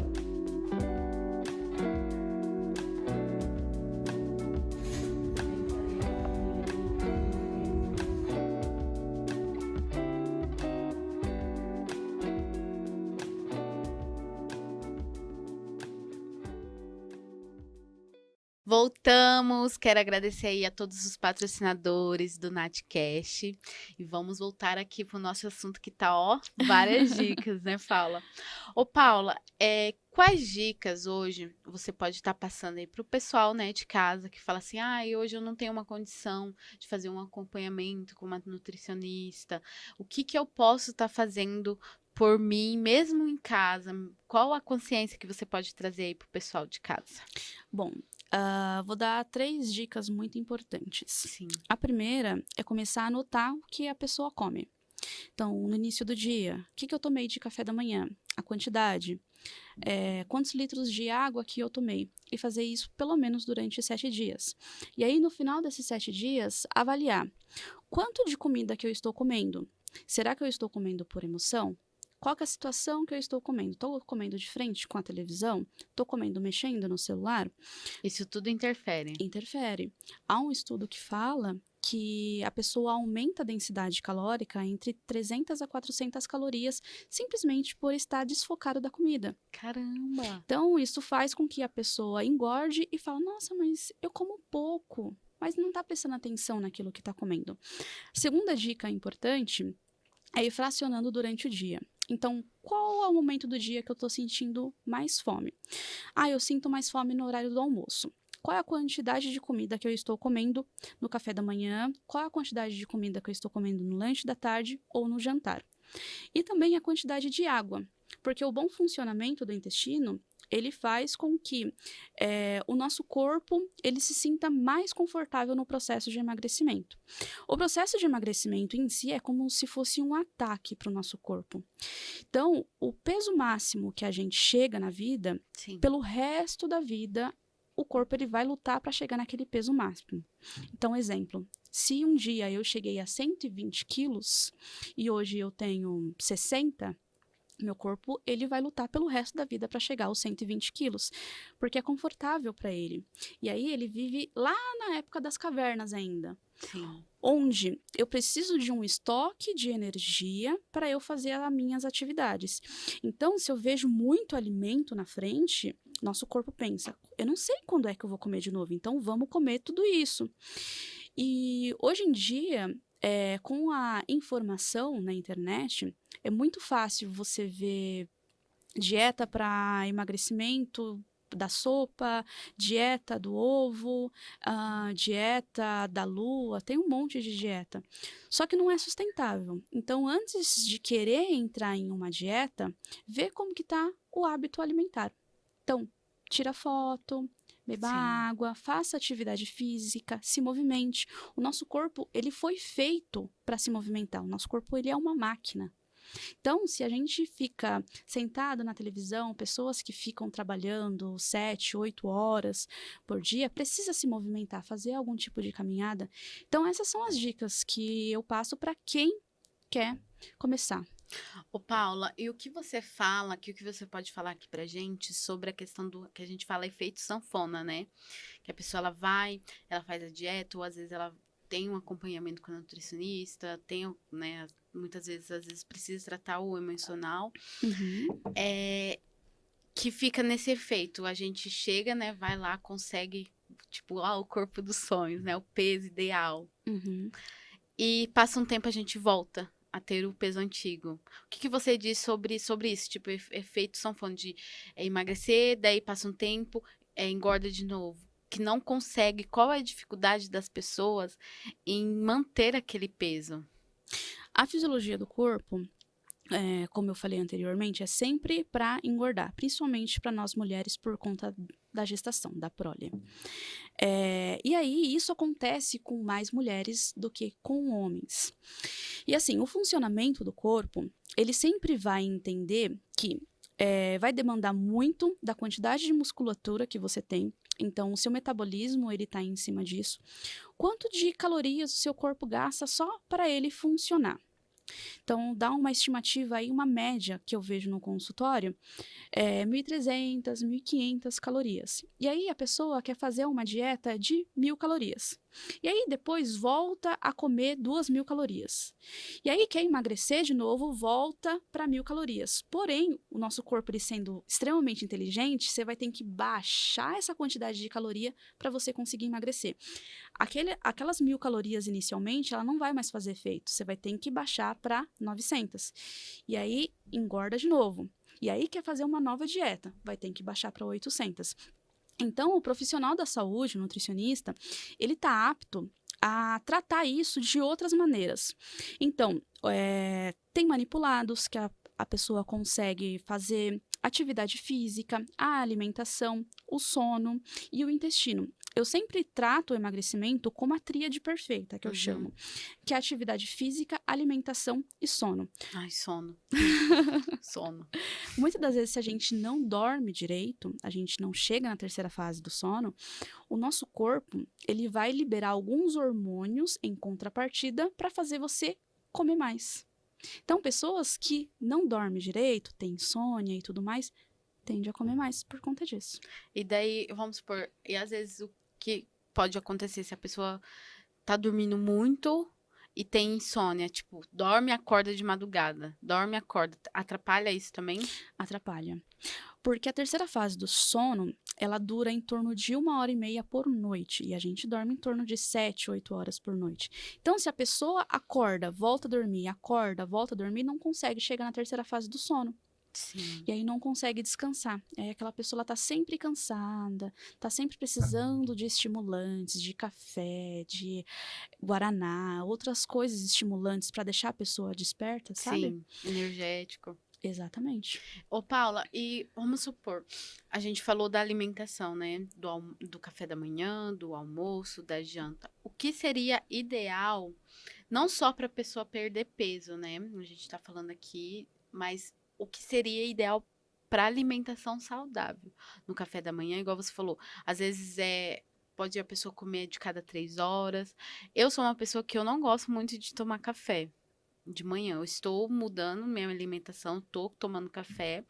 Voltamos, quero agradecer aí a todos os patrocinadores do NatCast e vamos voltar aqui para o nosso assunto que tá, ó, várias dicas, né, Paula? Ô, Paula, quais dicas hoje você pode estar passando aí para o pessoal, né, de casa que fala assim, hoje eu não tenho uma condição de fazer um acompanhamento com uma nutricionista, o que eu posso estar fazendo por mim, mesmo em casa? Qual a consciência que você pode trazer aí para o pessoal de casa? Bom, vou dar 3 dicas muito importantes. Sim. A primeira é começar a anotar o que a pessoa come. Então, no início do dia, o que eu tomei de café da manhã? A quantidade. Quantos litros de água que eu tomei? E fazer isso pelo menos durante 7 dias. E aí, no final desses 7 dias, avaliar quanto de comida que eu estou comendo. Será que eu estou comendo por emoção? Qual que é a situação que eu estou comendo? Estou comendo de frente com a televisão? Estou comendo mexendo no celular? Isso tudo interfere. Interfere. Há um estudo que fala que a pessoa aumenta a densidade calórica entre 300 a 400 calorias simplesmente por estar desfocado da comida. Caramba! Então, isso faz com que a pessoa engorde e fala, nossa, mas eu como pouco, mas não está prestando atenção naquilo que está comendo. Segunda dica importante é ir fracionando durante o dia. Então, qual é o momento do dia que eu estou sentindo mais fome? Eu sinto mais fome no horário do almoço. Qual é a quantidade de comida que eu estou comendo no café da manhã? Qual é a quantidade de comida que eu estou comendo no lanche da tarde ou no jantar? E também a quantidade de água, porque o bom funcionamento do intestino, ele faz com que o nosso corpo ele se sinta mais confortável no processo de emagrecimento. O processo de emagrecimento em si é como se fosse um ataque para o nosso corpo. Então, o peso máximo que a gente chega na vida, Sim. pelo resto da vida, o corpo ele vai lutar para chegar naquele peso máximo. Então, exemplo, se um dia eu cheguei a 120 quilos e hoje eu tenho 60, meu corpo ele vai lutar pelo resto da vida para chegar aos 120 quilos, porque é confortável para ele. E aí ele vive lá na época das cavernas ainda. Sim. Onde eu preciso de um estoque de energia para eu fazer as minhas atividades. Então, se eu vejo muito alimento na frente, nosso corpo pensa, eu não sei quando é que eu vou comer de novo, então vamos comer tudo isso. E hoje em dia, com a informação na internet, é muito fácil você ver dieta para emagrecimento da sopa, dieta do ovo, dieta da lua, tem um monte de dieta. Só que não é sustentável. Então, antes de querer entrar em uma dieta, vê como que está o hábito alimentar. Então, tira foto, beba Sim. água, faça atividade física, se movimente. O nosso corpo, ele foi feito para se movimentar. O nosso corpo, ele é uma máquina. Então, se a gente fica sentado na televisão, pessoas que ficam trabalhando 7, 8 horas por dia, precisa se movimentar, fazer algum tipo de caminhada. Então, essas são as dicas que eu passo para quem quer começar. Ô, Paula, e o que você fala, o que você pode falar aqui pra gente sobre a questão do que a gente fala efeito sanfona, né? Que a pessoa, ela vai, ela faz a dieta, ou às vezes ela tem um acompanhamento com a nutricionista, tem, né, muitas vezes, às vezes precisa tratar o emocional, que fica nesse efeito, a gente chega, né, vai lá, consegue, tipo, o corpo dos sonhos, né, o peso ideal, e passa um tempo a gente volta a ter o peso antigo. O que você diz sobre isso, tipo, efeito sanfona de emagrecer, daí passa um tempo, engorda de novo, que não consegue, qual é a dificuldade das pessoas em manter aquele peso? A fisiologia do corpo, como eu falei anteriormente, é sempre para engordar, principalmente para nós mulheres por conta da gestação, da prole. E aí, isso acontece com mais mulheres do que com homens. E assim, o funcionamento do corpo, ele sempre vai entender que vai demandar muito da quantidade de musculatura que você tem. Então, o seu metabolismo, ele está em cima disso. Quanto de calorias o seu corpo gasta só para ele funcionar? Então, dá uma estimativa aí, uma média que eu vejo no consultório, 1.300, 1.500 calorias. E aí, a pessoa quer fazer uma dieta de 1.000 calorias. E aí, depois, volta a comer 2.000 calorias. E aí, quer emagrecer de novo, volta para 1.000 calorias. Porém, o nosso corpo, ele sendo extremamente inteligente, você vai ter que baixar essa quantidade de caloria para você conseguir emagrecer. Aquelas 1.000 calorias inicialmente, ela não vai mais fazer efeito. Você vai ter que baixar para 900. E aí, engorda de novo. E aí, quer fazer uma nova dieta. Vai ter que baixar para 800. Então, o profissional da saúde, o nutricionista, ele está apto a tratar isso de outras maneiras. Então, tem manipulados que a pessoa consegue fazer atividade física, a alimentação, o sono e o intestino. Eu sempre trato o emagrecimento como a tríade perfeita, que eu chamo, que é atividade física, alimentação e sono. Ai, sono. Sono. Muitas das vezes, se a gente não dorme direito, a gente não chega na terceira fase do sono, o nosso corpo, ele vai liberar alguns hormônios em contrapartida para fazer você comer mais. Então, pessoas que não dormem direito, têm insônia e tudo mais, tendem a comer mais por conta disso. E daí, vamos supor, e às vezes o que pode acontecer se a pessoa tá dormindo muito e tem insônia, tipo, dorme e acorda de madrugada, dorme e acorda, atrapalha isso também? Atrapalha. Porque a terceira fase do sono, ela dura em torno de 1h30 por noite, e a gente dorme em torno de 7, 8 horas por noite. Então, se a pessoa acorda, volta a dormir, acorda, volta a dormir, não consegue chegar na terceira fase do sono. Sim. E aí não consegue descansar. Aquela pessoa tá sempre cansada, tá sempre precisando de estimulantes, de café, de guaraná, outras coisas estimulantes para deixar a pessoa desperta, sabe? Sim, energético. Exatamente. Ô, Paula, e vamos supor, a gente falou da alimentação, né? Do café da manhã, do almoço, da janta. O que seria ideal, não só para a pessoa perder peso, né? A gente tá falando aqui, mas o que seria ideal para alimentação saudável no café da manhã, igual você falou, às vezes pode a pessoa comer de cada 3 horas. Eu sou uma pessoa que eu não gosto muito de tomar café de manhã. Eu estou mudando minha alimentação, estou tomando café,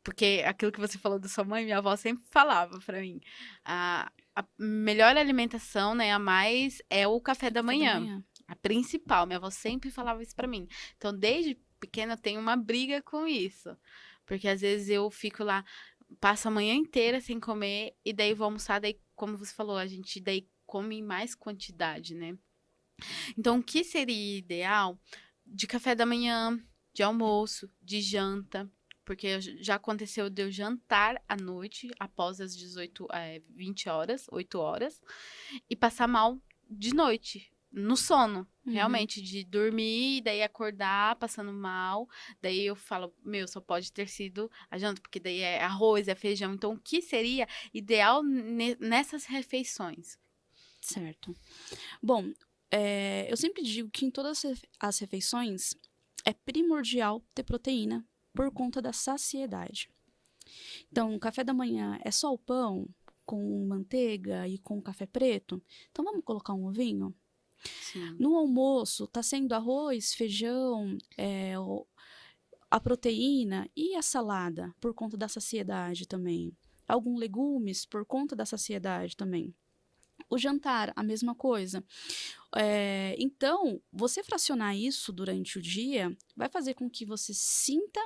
porque aquilo que você falou da sua mãe, minha avó sempre falava para mim, a melhor alimentação, né, a mais é o café da manhã. A principal, minha avó sempre falava isso para mim. Então, desde pequena eu tenho uma briga com isso, porque às vezes eu fico lá, passo a manhã inteira sem comer e daí vou almoçar, daí como você falou, a gente daí come em mais quantidade, né? Então, o que seria ideal de café da manhã, de almoço, de janta, porque já aconteceu de eu jantar à noite, após as 20 horas, 8 horas, e passar mal de noite, no sono, realmente, de dormir, daí acordar passando mal, daí eu falo, só pode ter sido a janta, porque daí é arroz, é feijão, então o que seria ideal nessas refeições? Certo. Bom, eu sempre digo que em todas as refeições é primordial ter proteína por conta da saciedade. Então, o café da manhã é só o pão com manteiga e com café preto? Então, vamos colocar um ovinho? Sim. No almoço, tá sendo arroz, feijão, a proteína e a salada por conta da saciedade também. Alguns legumes por conta da saciedade também. O jantar, a mesma coisa. Então, você fracionar isso durante o dia vai fazer com que você se sinta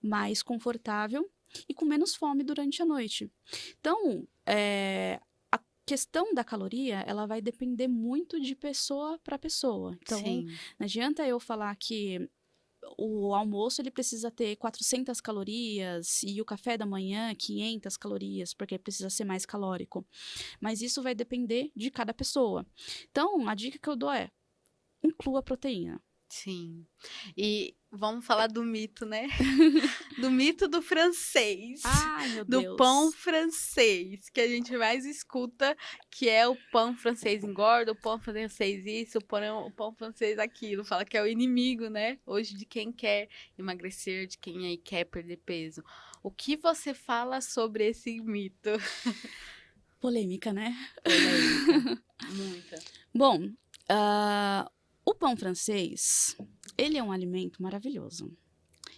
mais confortável e com menos fome durante a noite. Então, a questão da caloria, ela vai depender muito de pessoa para pessoa. Então, Sim. não adianta eu falar que o almoço ele precisa ter 400 calorias e o café da manhã 500 calorias, porque precisa ser mais calórico. Mas isso vai depender de cada pessoa. Então, a dica que eu dou inclua proteína. Sim. E vamos falar do mito, né? Do mito do francês. Ai, meu Do Deus. pão francês, que a gente mais escuta, que é o pão francês engorda, o pão francês isso, o pão francês aquilo. Fala que é o inimigo, né? Hoje de quem quer emagrecer, de quem aí quer perder peso. O que você fala sobre esse mito? Polêmica, né? Polêmica. Muita. Bom, o pão francês, ele é um alimento maravilhoso.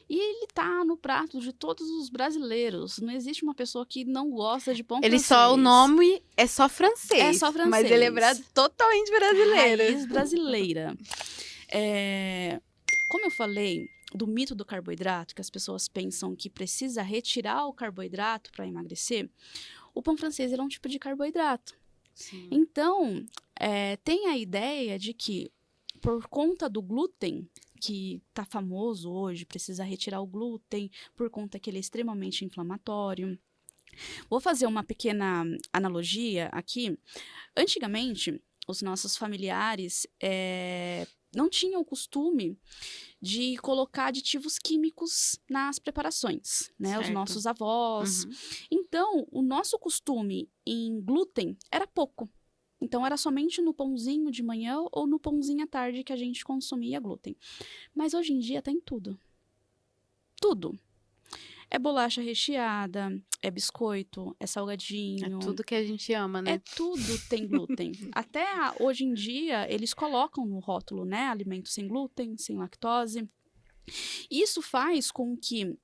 E ele tá no prato de todos os brasileiros. Não existe uma pessoa que não gosta de pão Ele francês. só, o nome é só francês. É só francês. Mas ele é totalmente brasileiro. Raiz brasileira. Como eu falei do mito do carboidrato, que as pessoas pensam que precisa retirar o carboidrato para emagrecer, o pão francês é um tipo de carboidrato. Sim. Então, tem a ideia de que, por conta do glúten, que tá famoso hoje, precisa retirar o glúten, por conta que ele é extremamente inflamatório. Vou fazer uma pequena analogia aqui. Antigamente, os nossos familiares não tinham o costume de colocar aditivos químicos nas preparações, né? Os Certo. nossos avós. Uhum. Então, o nosso costume em glúten era pouco. Então, era somente no pãozinho de manhã ou no pãozinho à tarde que a gente consumia glúten. Mas hoje em dia tem tudo. Tudo. É bolacha recheada, é biscoito, é salgadinho. É tudo que a gente ama, né? Tudo tem glúten. Até hoje em dia, eles colocam no rótulo, né? Alimento sem glúten, sem lactose. Isso faz com que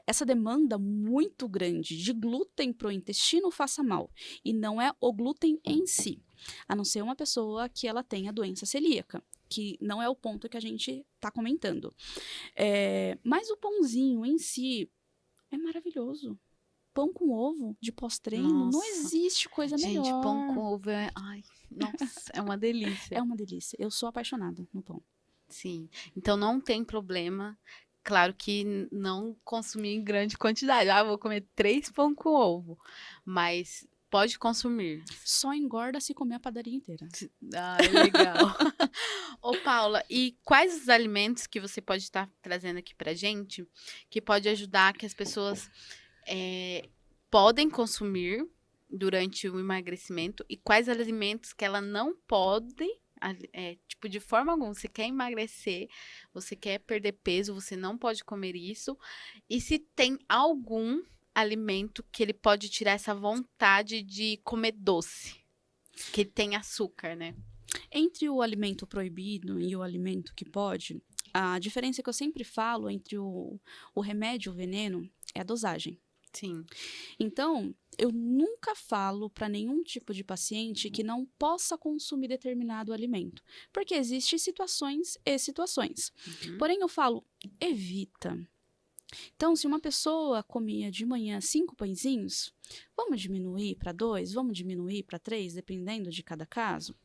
essa demanda muito grande de glúten para o intestino faça mal. E não é o glúten em si. A não ser uma pessoa que ela tenha doença celíaca, que não é o ponto que a gente está comentando. Mas o pãozinho em si é maravilhoso. Pão com ovo de pós-treino, não Nossa. existe coisa melhor. Gente, pão com ovo é... Ai, nossa, é uma delícia. É uma delícia. Eu sou apaixonada no pão. Sim. Então não tem problema. Claro que não consumir em grande quantidade. Ah, vou comer 3 pão com ovo. Mas pode consumir. Só engorda se comer a padaria inteira. Ah, legal. Ô, Paula, e quais os alimentos que você pode estar trazendo aqui pra gente que pode ajudar que as pessoas podem consumir durante o emagrecimento e quais alimentos que ela não pode, tipo, de forma alguma, você quer emagrecer, você quer perder peso, você não pode comer isso, e se tem algum alimento que ele pode tirar essa vontade de comer doce, que tem açúcar, né? Entre o alimento proibido e o alimento que pode, a diferença que eu sempre falo entre o remédio e o veneno é a dosagem. Sim. Então, eu nunca falo para nenhum tipo de paciente que não possa consumir determinado alimento, porque existem situações e situações. Uhum. Porém, eu falo, evita. Então, se uma pessoa comia de manhã 5 pãezinhos, vamos diminuir para 2, vamos diminuir para 3, dependendo de cada caso.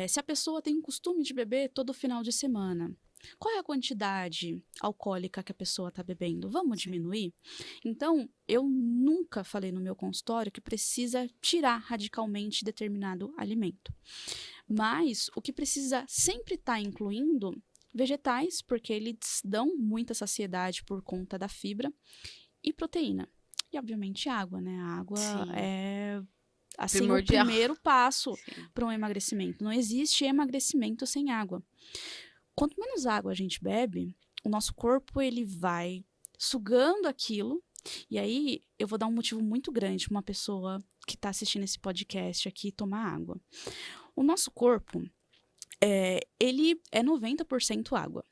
Se a pessoa tem o costume de beber todo final de semana, qual é a quantidade alcoólica que a pessoa está bebendo? Vamos diminuir? Então, eu nunca falei no meu consultório que precisa tirar radicalmente determinado alimento. Mas o que precisa sempre estar incluindo vegetais, porque eles dão muita saciedade por conta da fibra, e proteína. E, obviamente, água, né? A água Sim. é... assim, Primordial. o primeiro passo Sim. para um emagrecimento. Não existe emagrecimento sem água. Quanto menos água a gente bebe, o nosso corpo ele vai sugando aquilo. E aí, eu vou dar um motivo muito grande para uma pessoa que está assistindo esse podcast aqui tomar água. O nosso corpo, ele é 90% água.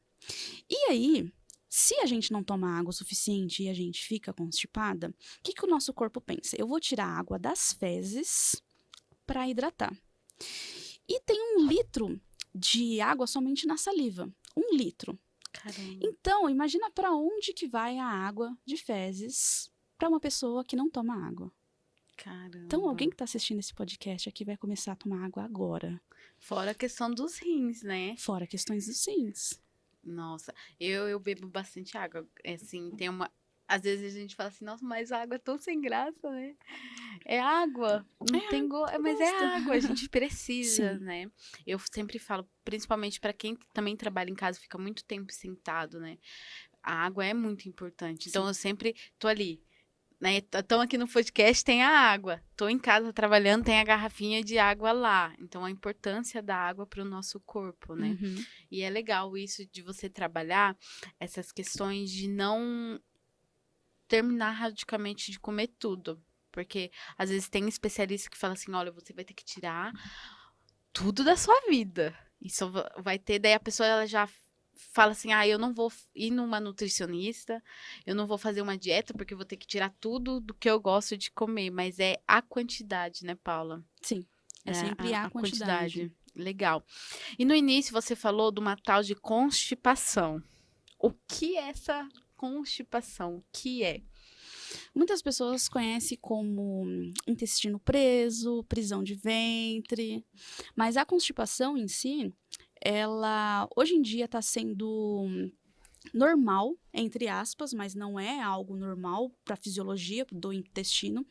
E aí, se a gente não toma água o suficiente e a gente fica constipada, o que o nosso corpo pensa? Eu vou tirar a água das fezes para hidratar. E tem 1 litro de água somente na saliva. 1 litro. Caramba. Então, imagina para onde que vai a água de fezes para uma pessoa que não toma água. Caramba. Então, alguém que está assistindo esse podcast aqui vai começar a tomar água agora. Fora a questão dos rins, né? Fora questões dos rins. Nossa, eu bebo bastante água. Assim, tem Às vezes a gente fala assim, nossa, mas a água é tão sem graça, né? É água, não tem gosto, mas é gosto. água, a gente precisa, Sim. né? Eu sempre falo, principalmente para quem também trabalha em casa, fica muito tempo sentado, né? A água é muito importante. Então Sim. eu sempre tô ali, né? Estão aqui no podcast, tem a água. Tô em casa trabalhando, tem a garrafinha de água lá. Então a importância da água para o nosso corpo, né? Uhum. E é legal isso de você trabalhar essas questões de não terminar radicalmente de comer tudo. Porque às vezes tem especialista que fala assim, olha, você vai ter que tirar tudo da sua vida. Isso vai ter, daí a pessoa ela já fala assim, eu não vou ir numa nutricionista, eu não vou fazer uma dieta porque eu vou ter que tirar tudo do que eu gosto de comer, mas é a quantidade, né, Paula? Sim. É sempre a quantidade. Legal. E no início você falou de uma tal de constipação. O que é essa constipação? O que é? Muitas pessoas conhecem como intestino preso, prisão de ventre, mas a constipação em si, ela hoje em dia está sendo normal, entre aspas, mas não é algo normal para a fisiologia do intestino.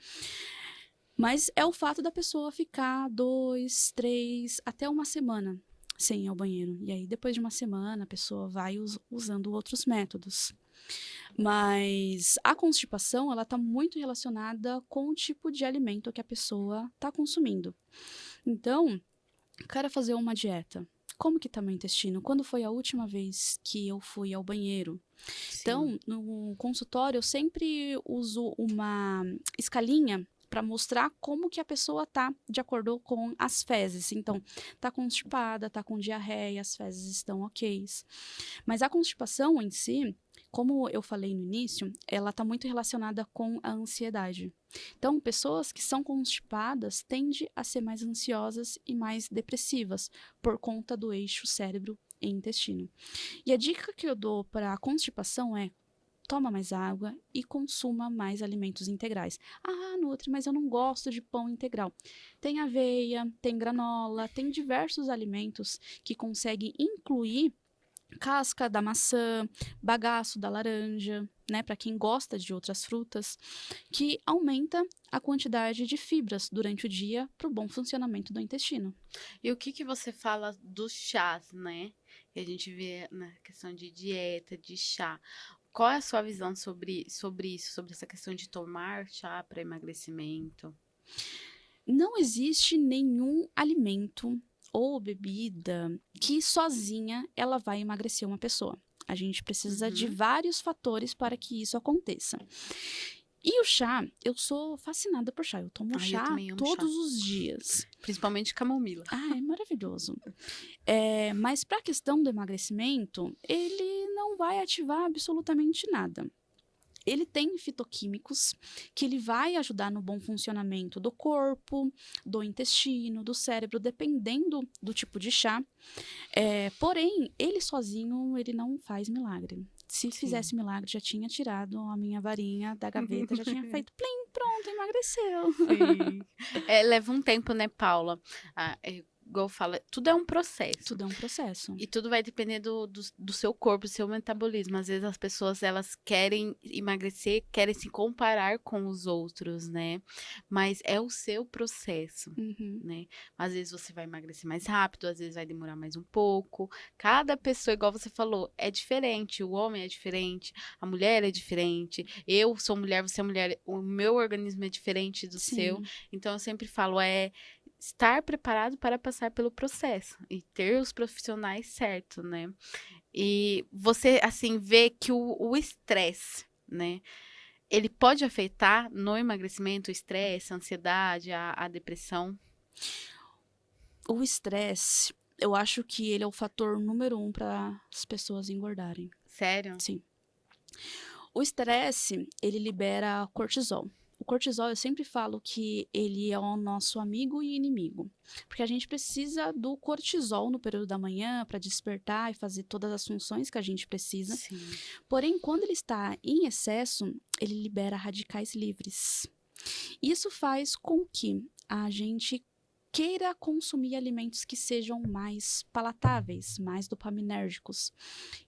Mas é o fato da pessoa ficar 2, 3, até uma semana sem ir ao banheiro. E aí, depois de uma semana, a pessoa vai usando outros métodos. Mas a constipação, ela está muito relacionada com o tipo de alimento que a pessoa está consumindo. Então, quero fazer uma dieta. Como que tá meu intestino? Quando foi a última vez que eu fui ao banheiro? Sim. Então, no consultório, eu sempre uso uma escalinha para mostrar como que a pessoa tá de acordo com as fezes. Então, tá constipada, tá com diarreia, as fezes estão ok. Mas a constipação em si, como eu falei no início, ela tá muito relacionada com a ansiedade. Então, pessoas que são constipadas tendem a ser mais ansiosas e mais depressivas por conta do eixo cérebro e intestino. E a dica que eu dou para a constipação é: toma mais água e consuma mais alimentos integrais. Nutri, mas eu não gosto de pão integral. Tem aveia, tem granola, tem diversos alimentos que conseguem incluir casca da maçã, bagaço da laranja, né, para quem gosta de outras frutas, que aumenta a quantidade de fibras durante o dia para o bom funcionamento do intestino. E o que você fala dos chás, né? Que a gente vê na questão de dieta, de chá. Qual é a sua visão sobre isso, sobre essa questão de tomar chá para emagrecimento? Não existe nenhum alimento ou bebida que sozinha ela vai emagrecer uma pessoa. A gente precisa de vários fatores para que isso aconteça. E o chá, eu sou fascinada por chá. Eu tomo chá todos os dias. Principalmente camomila. É maravilhoso. Mas para a questão do emagrecimento, ele não vai ativar absolutamente nada. Ele tem fitoquímicos que ele vai ajudar no bom funcionamento do corpo, do intestino, do cérebro, dependendo do tipo de chá. Porém, ele sozinho, ele não faz milagre. Se fizesse milagre, já tinha tirado a minha varinha da gaveta, já tinha feito plim, pronto, emagreceu. Sim. Leva um tempo, né, Paula? Igual fala, tudo é um processo. Tudo é um processo. E tudo vai depender do seu corpo, do seu metabolismo. Às vezes as pessoas, elas querem emagrecer, querem se comparar com os outros, né? Mas é o seu processo, né? Às vezes você vai emagrecer mais rápido, às vezes vai demorar mais um pouco. Cada pessoa, igual você falou, é diferente. O homem é diferente, a mulher é diferente. Eu sou mulher, você é mulher. O meu organismo é diferente do seu. Então, eu sempre falo, estar preparado para passar pelo processo e ter os profissionais certos, né? E você, assim, vê que o estresse, né? Ele pode afetar no emagrecimento, o estresse, a ansiedade, a depressão? O estresse, eu acho que ele é o fator número 1 para as pessoas engordarem. Sério? Sim. O estresse, ele libera cortisol. O cortisol, eu sempre falo que ele é o nosso amigo e inimigo. Porque a gente precisa do cortisol no período da manhã para despertar e fazer todas as funções que a gente precisa. Sim. Porém, quando ele está em excesso, ele libera radicais livres. Isso faz com que a gente queira consumir alimentos que sejam mais palatáveis, mais dopaminérgicos.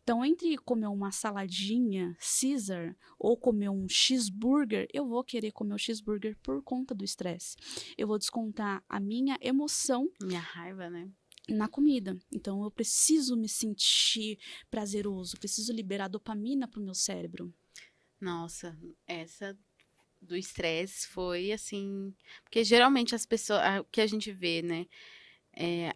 Então, entre comer uma saladinha Caesar ou comer um cheeseburger, eu vou querer comer o cheeseburger por conta do estresse. Eu vou descontar a minha emoção Minha raiva, né? na comida. Então, eu preciso me sentir prazeroso, preciso liberar dopamina para o meu cérebro. Nossa, essa do estresse foi assim. Porque geralmente as pessoas. O que a gente vê, né?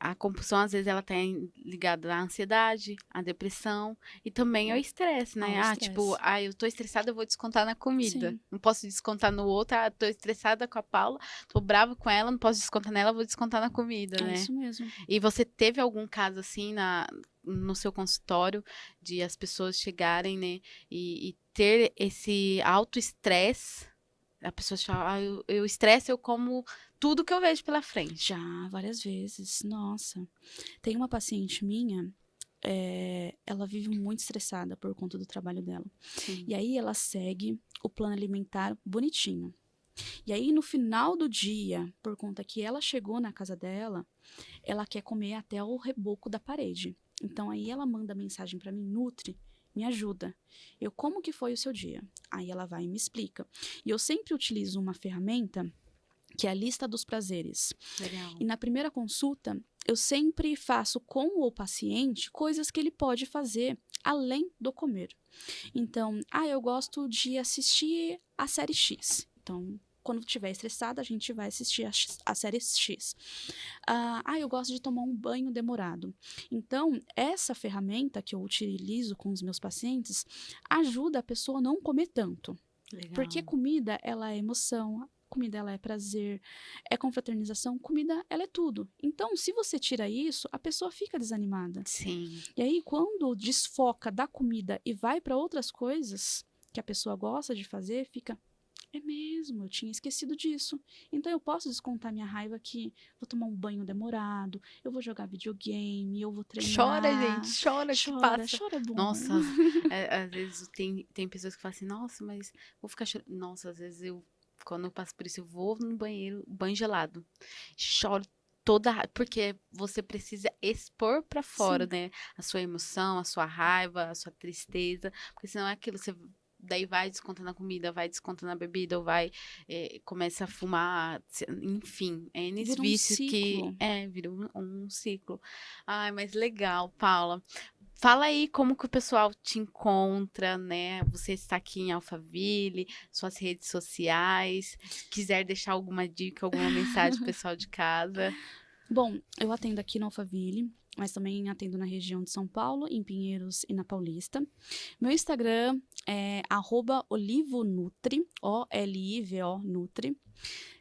A compulsão, às vezes, ela tá ligada à ansiedade, à depressão e também ao estresse, né? Ao Tipo, estresse. eu tô estressada, eu vou descontar na comida. Sim. Não posso descontar no outro, tô estressada com a Paula, tô brava com ela, não posso descontar nela, vou descontar na comida, É né? isso mesmo. E você teve algum caso assim no seu consultório de as pessoas chegarem, né, e ter esse autoestresse? A pessoa fala, eu estresse, eu como tudo que eu vejo pela frente. Já, várias vezes. Nossa. Tem uma paciente minha, ela vive muito estressada por conta do trabalho dela. Sim. E aí ela segue o plano alimentar bonitinho. E aí no final do dia, por conta que ela chegou na casa dela, ela quer comer até o reboco da parede. Então aí ela manda mensagem para mim, Nutri, me ajuda. Como que foi o seu dia? Aí ela vai e me explica. E eu sempre utilizo uma ferramenta que é a lista dos prazeres. Legal. E na primeira consulta, eu sempre faço com o paciente coisas que ele pode fazer além do comer. Então, eu gosto de assistir a série X. Então, quando estiver estressada, a gente vai assistir a série X. Eu gosto de tomar um banho demorado. Então, essa ferramenta que eu utilizo com os meus pacientes ajuda a pessoa a não comer tanto. Legal. Porque comida, ela é emoção, comida, ela é prazer, é confraternização, comida, ela é tudo. Então, se você tira isso, a pessoa fica desanimada. Sim. E aí, quando desfoca da comida e vai para outras coisas que a pessoa gosta de fazer, fica... É mesmo, eu tinha esquecido disso. Então eu posso descontar minha raiva que vou tomar um banho demorado, eu vou jogar videogame, eu vou treinar. Chora, gente, chora que passa. Chora é bom. Nossa, às vezes tem pessoas que falam assim, nossa, mas vou ficar chorando. Nossa, às vezes quando eu passo por isso, eu vou no banheiro, banho gelado. Choro porque você precisa expor pra fora, Sim. né? A sua emoção, a sua raiva, a sua tristeza, porque senão é aquilo, você daí vai descontando na comida, vai descontando na bebida, ou começa a fumar, enfim, N Vira um vícios que ciclo. vira um ciclo. Ai, mas legal, Paula. Fala aí como que o pessoal te encontra, né? Você está aqui em Alphaville, suas redes sociais. Se quiser deixar alguma dica, alguma mensagem pro pessoal de casa. Bom, eu atendo aqui no Alphaville, mas também atendo na região de São Paulo, em Pinheiros e na Paulista. Meu Instagram é @olivonutri, O-L-I-V-O Nutri,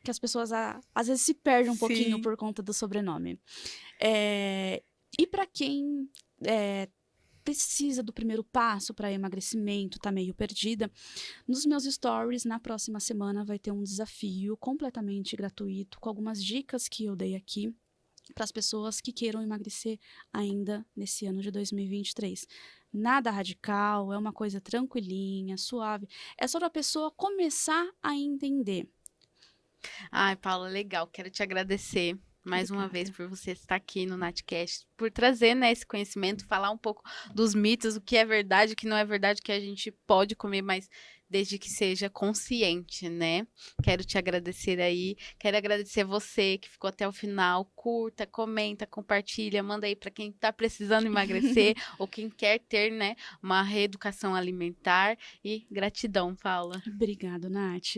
que as pessoas às vezes se perdem um pouquinho por conta do sobrenome. E para quem precisa do primeiro passo para emagrecimento, tá meio perdida, nos meus stories, na próxima semana, vai ter um desafio completamente gratuito, com algumas dicas que eu dei aqui, para as pessoas que queiram emagrecer ainda nesse ano de 2023. Nada radical, é uma coisa tranquilinha, suave. É só para a pessoa começar a entender. Ai, Paula, legal. Quero te agradecer mais uma vez por você estar aqui no Natcast, por trazer, né, esse conhecimento, falar um pouco dos mitos, o que é verdade, o que não é verdade, o que a gente pode comer, mas desde que seja consciente, né? Quero te agradecer aí, quero agradecer você que ficou até o final, curta, comenta, compartilha, manda aí para quem tá precisando emagrecer ou quem quer ter, né, uma reeducação alimentar, e gratidão, Paula. Obrigada, Nath.